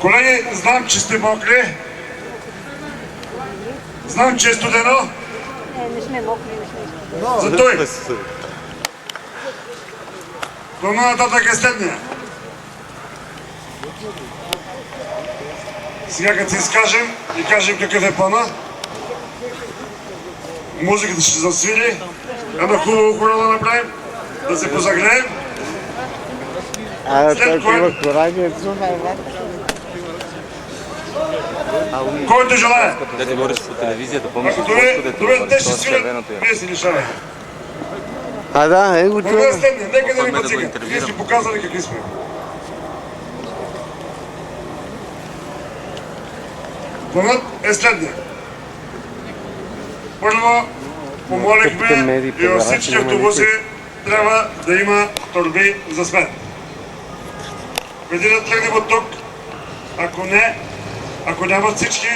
Колеги, знам, че сте мокри. Знам, че е студено. Не сме мокри, не сме студени. Зато и. Плана нататък е следния. Сега като се изкажем и кажем какъв е плана, музиката ще засвири, едно хубаво хора да направим, да се позагреем. След което, който желая. Да ти говориш по телевизията, помниш ли Добре, те ще свирят, вие си лишавате. Да, го Плана е следния, нека да ни подсигат. Вие сте показали какви сме. Планът е следния. Първо помолихме и във всички автобуси трябва да има торби за смет. Преди да тръгнем от тук, ако нямат всички,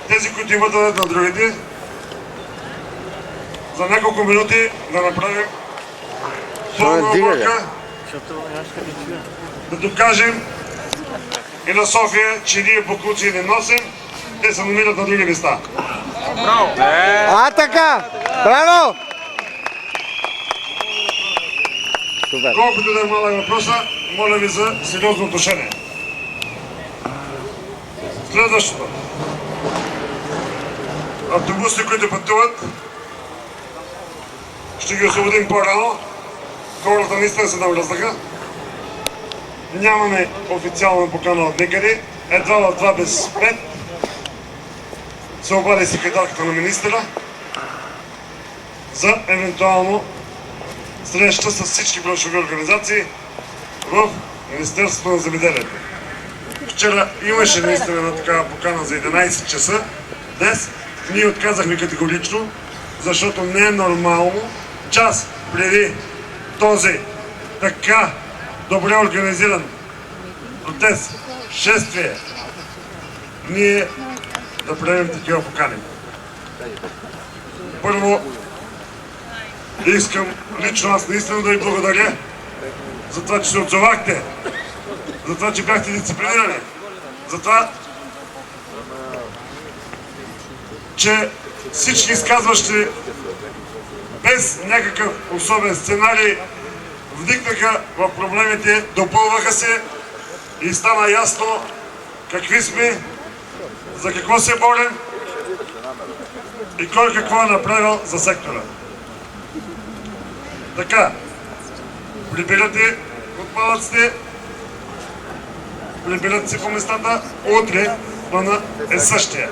тези, които имат да дадат на другите, за няколко минути да направим пълна оборка, да докажем и на София, че ние боклуци не носим, те се намират на други места. Така! Браво! Колкото да е малък въпроса, моля ви за сериозно отношение. Следващото. Автобусите, които пътуват, ще ги освободим по-рано. Хората наистина се навлязаха. Нямаме официална покана от никъде. Едва в 2 без 5 се обади секретарката на министъра за евентуално среща с всички браншови организации в Министерството на земеделието. Вчера имаше наистина една такава покана за 11 часа. Днес ние отказахме категорично, защото не е нормално час преди този така добре организиран протест, шествие, ние да правим такива покани. Първо, искам лично аз наистина да ви благодаря за това, че се отзовахте, за това, че бяхте дисциплинирани, за това, че всички изказващи без някакъв особен сценарий вникнаха в проблемите, допълваха се и стана ясно какви сме, за какво се борим и кой какво е направил за сектора. Така, прибирате отпадъците, прибирате си по местата, утре плана е същия.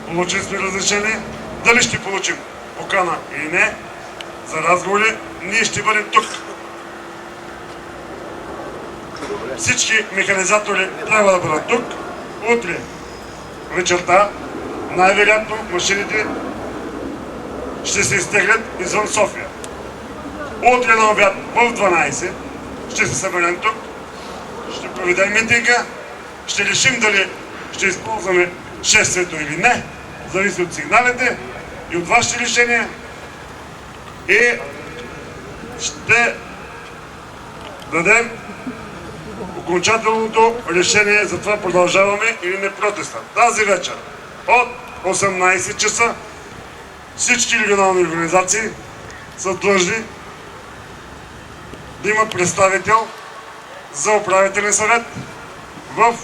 Получили сме разрешение, дали ще получим покана или не, за разговори, ние ще бъдем тук. Всички механизатори трябва да бъдат тук. Утре вечерта, най-вероятно машините ще се изтеглят извън София. Утре на обяд в 12 ще се съберем тук, ще проведем митинга, ще решим дали ще използваме шествието или не, зависи от сигналите и от вашите решения, и ще дадем окончателното решение за това продължаваме или не протеста. Тази вечер от 18 часа всички регионални организации са длъжни да имат представител за управителен съвет в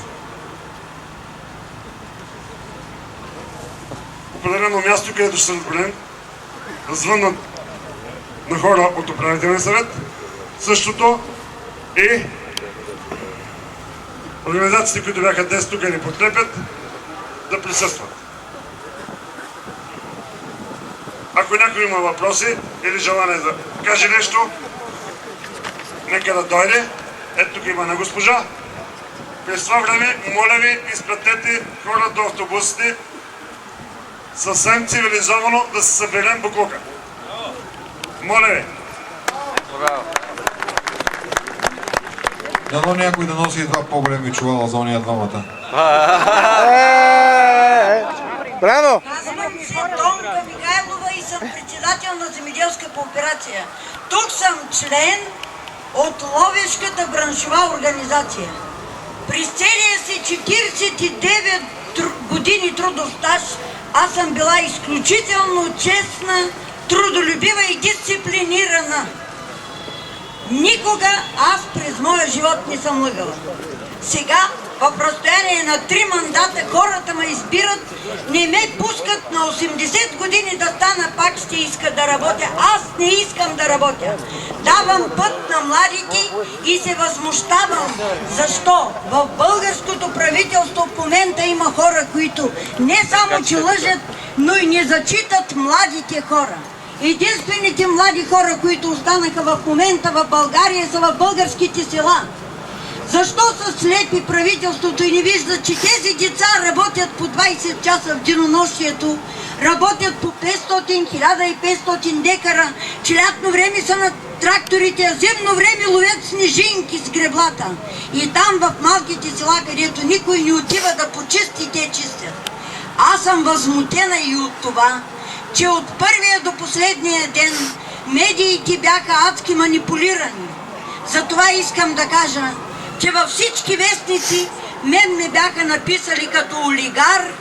определено място, където ще се разберем, да звъннат на хора от управителен съвет. Същото и организациите, които бяха днес тук и ни подкрепят, да присъстват. Ако някой има въпроси или желание да каже нещо, нека да дойде. Ето тук има една госпожа. През това време, моля ви, изпратете хора до автобусите съвсем цивилизовано да се съберем буклука. Моля ви. Дано някой да носи два по-големи чувала за ония двамата. Браво! Казвам се Тонка Михайлова и съм председател на земеделска кооперация. Тук съм член от Ловешката браншова организация. През целия си 49 години трудов стаж аз съм била изключително честна, трудолюбива и дисциплинирана. Никога аз през моя живот не съм лъгала. Сега, в разстояние на 3 мандата, хората ме избират, не ме пускат на 80 години да стана, пак ще иска да работя. Аз не искам да работя. Давам път на младите и се възмущавам. Защо? В българското правителство в момента има хора, които не само че лъжат, но и не зачитат младите хора. Единствените млади хора, които останаха в момента в България, са в българските села. Защо са слепи правителството и не виждат, че тези деца работят по 20 часа в денонощието, работят по 500-1500 декара, че лятно време са на тракторите, а зимно време ловят снежинки с греблата. И там в малките села, където никой не отива да почисти, те чистят. Аз съм възмутена и от това, че от първия до последния ден медиите бяха адски манипулирани. Затова искам да кажа, че във всички вестници мен ме бяха написали като олигар,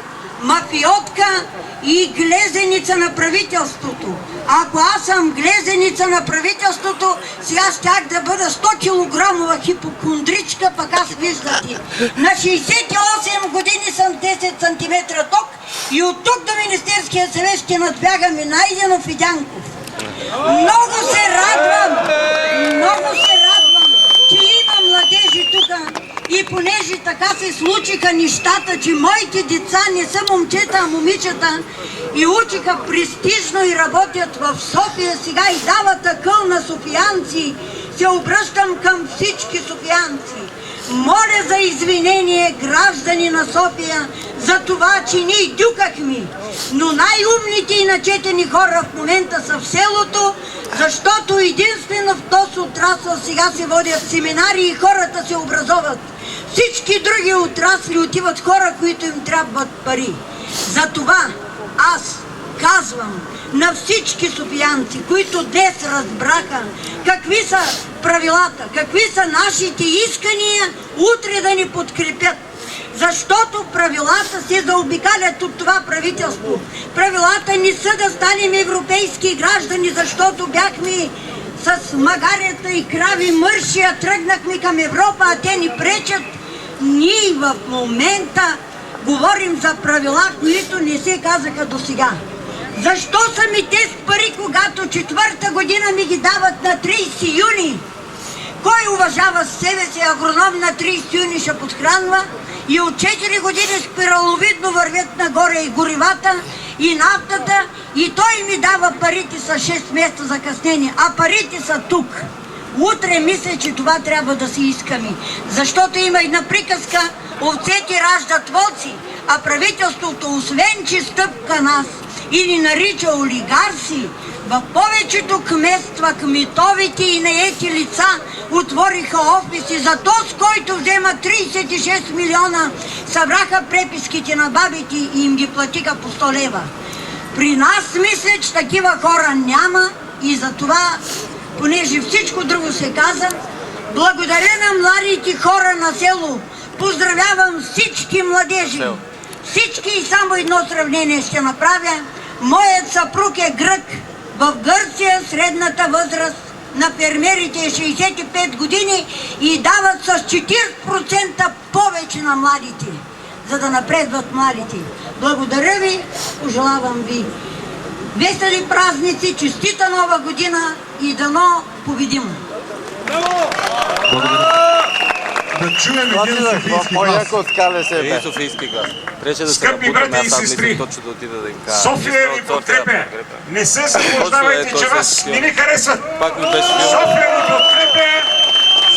мафиотка и глезеница на правителството. Ако аз съм глезеница на правителството, сега щях да бъда 100 килограмова хипохондричка, пък аз виждате. На 68 години съм 10 см ток и от тук до Министерския съвет ще надбягаме Найденов и Дянков. Много се радвам, че има младежи тук и понеже така се случиха нещата, че моите деца не са момчета, а момичета и учиха престижно и работят в София сега и дават акъл на софиянци, се обръщам към всички софиянци. Моля за извинение, граждани на София, за това, че ние дюкахме. Но най-умните и начетени хора в момента са в селото, защото единствено в този отрасъл сега се водят семинари и хората се образоват. Всички други отрасли отиват хора, които им трябват пари. Затова аз казвам на всички софиянци, които днес разбраха какви са правилата, какви са нашите искания, утре да ни подкрепят. Защото правилата се заобикалят от това правителство. Правилата не са да станем европейски граждани, защото бяхме с магарята и крави мърши, а тръгнахме към Европа, а те ни пречат. Ние в момента говорим за правила, които не се казаха до сега. Защо са ми тези пари, когато четвърта година ми ги дават на 30 юни? Кой уважава себе си агроном на 30 юни ще подхранва? И от 4 години спираловидно вървят нагоре и горивата, и нафтата, и той ми дава парите с 6 месеца закъснение, а парите са тук. Утре мисля, че това трябва да си искаме, защото има една приказка: овцете раждат волци, а правителството, освен че стъпка нас и ни нарича олигарси, в повечето кметства, кметовите и наети лица отвориха офиси за този, който взема 36 милиона, събраха преписките на бабите и им ги платиха по 100 лева. При нас мисля, че такива хора няма и затова, понеже всичко друго се каза, благодаря на младите хора на село, поздравявам всички младежи, всички, и само едно сравнение ще направя. Моят съпруг е грък. В Гърция средната възраст на фермерите е 65 години и дават с 40% повече на младите, за да напредват младите. Благодаря ви, пожелавам ви весели празници, честита нова година и дано победим! Да чуем един софийски глас. Един софийски глас. Прече да се Скъпи работи, брати и аз сестри, мисля точно да отида да им кажа. София ви подкрепя. Не се заблуждавайте, че вас не ви харесват. Пак ми беше София ви подкрепя,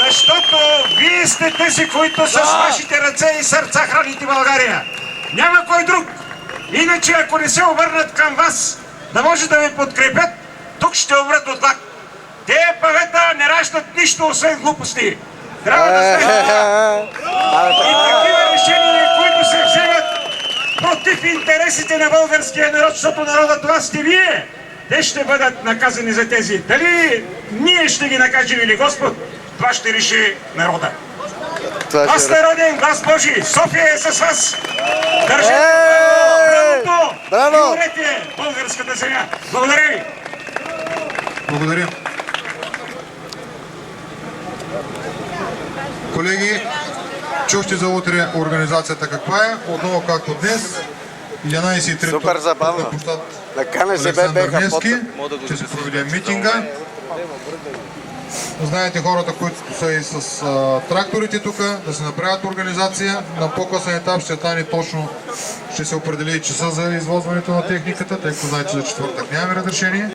защото вие сте тези, които с вашите ръце и сърца храните България. Няма кой друг. Иначе, ако не се обърнат към вас, да може да ви подкрепят, тук ще умрат от глад. Те павета не раждат нищо, освен глупости. Трябва да знаете. И такива решения, които се вземат против интересите на българския народ, защото народът това сте вие, те ще бъдат наказани за тези. Дали ние ще ги накажем или Господ, това ще реши народа. Това Аз ще... народен глас Божи, София е с вас! Държете правото Браво! и урете българската земя! Благодаря ви! Благодаря. Колеги, чухте за утре организацията каква е. Отново както днес. 11:30 Супер забавно. на площад На КНСБ Александър беха Невски. Мога да го Ще се записвам. проведе митинга. Знаете хората, които са и с тракторите тук, да се направят организация. На по-късен етап ще стане точно, ще се определи часа за извозването на техниката, тъй като знаете за четвъртък нямаме разрешение.